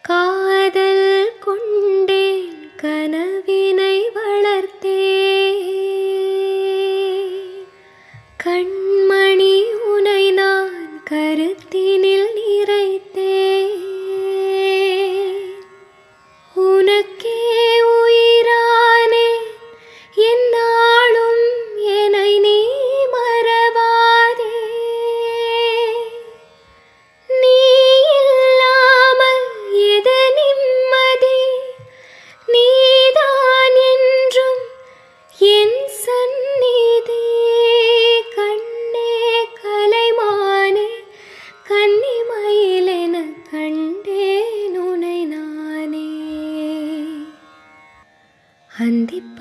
காதல் கொண்டேன் கனவினை வளர்த்தேன் கண்மணி உனை நான் கருத்தினில் நிறைத்தேன் உனக்கே உயிரானே என்னாலும் என்னை நீ மறவாதே நீ இல்லாமல் எது நிம்மதி நீதான் என்றும் என் சந்நிதி கண்ணே கலைமானே கன்னிமயிலென கண்டேன் உனை நானே அந்திப்ப